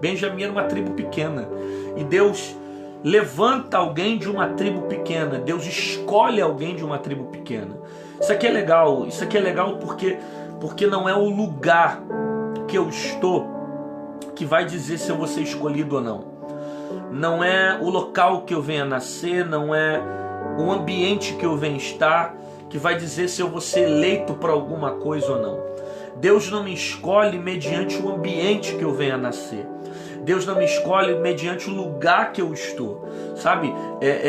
Benjamim era uma tribo pequena. E Deus levanta alguém de uma tribo pequena. Deus escolhe alguém de uma tribo pequena. Isso aqui é legal. Isso aqui é legal porque não é o lugar que eu estou que vai dizer se eu vou ser escolhido ou não. Não é o local que eu venha nascer, não é o ambiente que eu venha estar que vai dizer se eu vou ser eleito para alguma coisa ou não. Deus não me escolhe mediante o ambiente que eu venha nascer. Deus não me escolhe mediante o lugar que eu estou. Sabe?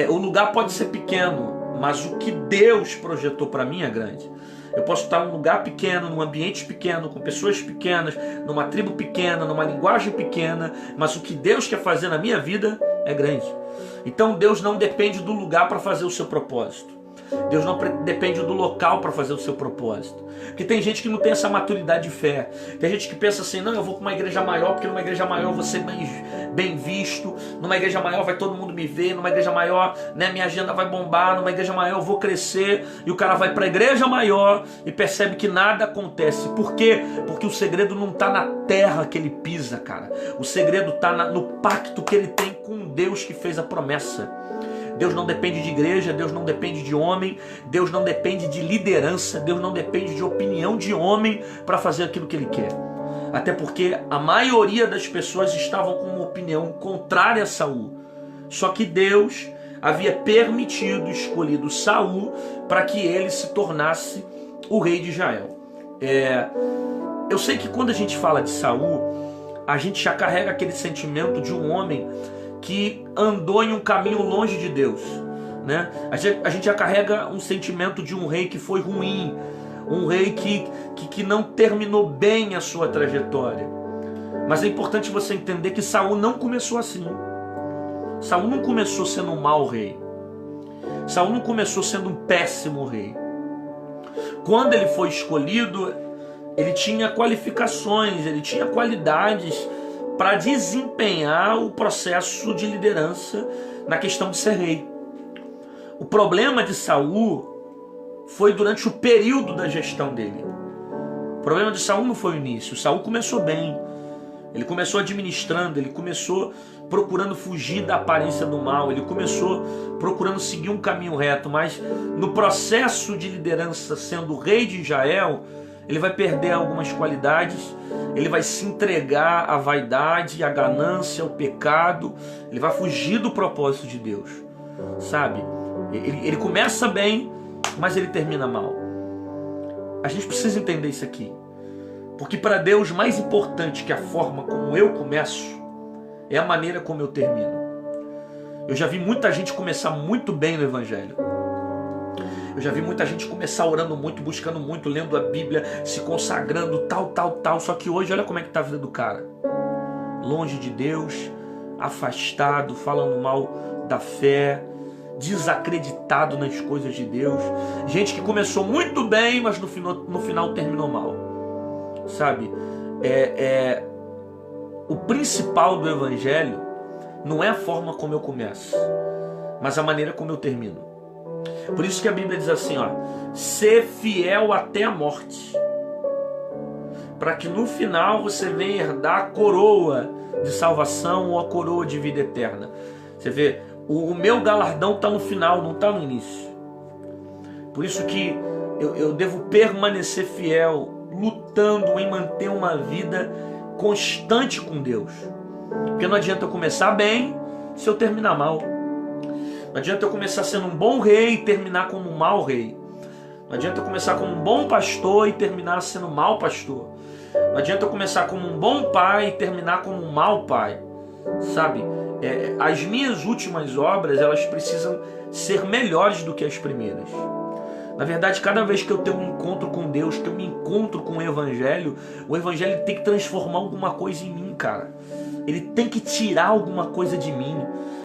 O lugar pode ser pequeno, mas o que Deus projetou para mim é grande. Eu posso estar num lugar pequeno, num ambiente pequeno, com pessoas pequenas, numa tribo pequena, numa linguagem pequena, mas o que Deus quer fazer na minha vida é grande. Então Deus não depende do lugar para fazer o seu propósito. Deus não depende do local para fazer o seu propósito. Porque tem gente que não tem essa maturidade de fé. Tem gente que pensa assim, não, eu vou para uma igreja maior, porque numa igreja maior eu vou ser bem visto, numa igreja maior vai todo mundo me ver, numa igreja maior, né, minha agenda vai bombar, numa igreja maior eu vou crescer. E o cara vai para a igreja maior e percebe que nada acontece. Por quê? Porque o segredo não está na terra que ele pisa, cara. O segredo está no pacto que ele tem com Deus que fez a promessa. Deus não depende de igreja, Deus não depende de homem, Deus não depende de liderança, Deus não depende de opinião de homem para fazer aquilo que Ele quer. Até porque a maioria das pessoas estavam com uma opinião contrária a Saul. Só que Deus havia permitido, escolhido Saul para que ele se tornasse o rei de Israel. Eu sei que quando a gente fala de Saul, a gente já carrega aquele sentimento de um homem que andou em um caminho longe de Deus, né? A gente já carrega um sentimento de um rei que foi ruim, um rei que não terminou bem a sua trajetória. Mas é importante você entender que Saul não começou assim. Saul não começou sendo um mau rei. Saul não começou sendo um péssimo rei. Quando ele foi escolhido, ele tinha qualificações, ele tinha qualidades para desempenhar o processo de liderança na questão de ser rei. O problema de Saul foi durante o período da gestão dele. O problema de Saul não foi o início. Saul começou bem. Ele começou administrando, ele começou procurando fugir da aparência do mal, ele começou procurando seguir um caminho reto, mas no processo de liderança, sendo rei de Israel, ele vai perder algumas qualidades, ele vai se entregar à vaidade, à ganância, ao pecado, ele vai fugir do propósito de Deus, sabe? Ele começa bem, mas ele termina mal. A gente precisa entender isso aqui, porque para Deus mais importante que a forma como eu começo é a maneira como eu termino. Eu já vi muita gente começar muito bem no Evangelho. Eu já vi muita gente começar orando muito, buscando muito, lendo a Bíblia, se consagrando, tal. Só que hoje, olha como é que está a vida do cara. Longe de Deus, afastado, falando mal da fé, desacreditado nas coisas de Deus. Gente que começou muito bem, mas no final terminou mal. Sabe? O principal do Evangelho não é a forma como eu começo, mas a maneira como eu termino. Por isso que a Bíblia diz assim, ó, ser fiel até a morte, para que no final você venha herdar a coroa de salvação ou a coroa de vida eterna. Você vê, o meu galardão está no final, não está no início. Por isso que eu devo permanecer fiel, lutando em manter uma vida constante com Deus. Porque não adianta eu começar bem se eu terminar mal. Não adianta eu começar sendo um bom rei e terminar como um mau rei. Não adianta eu começar como um bom pastor e terminar sendo um mau pastor. Não adianta eu começar como um bom pai e terminar como um mau pai. Sabe? As minhas últimas obras, elas precisam ser melhores do que as primeiras. Na verdade, cada vez que eu tenho um encontro com Deus, que eu me encontro com o Evangelho tem que transformar alguma coisa em mim, cara. Ele tem que tirar alguma coisa de mim.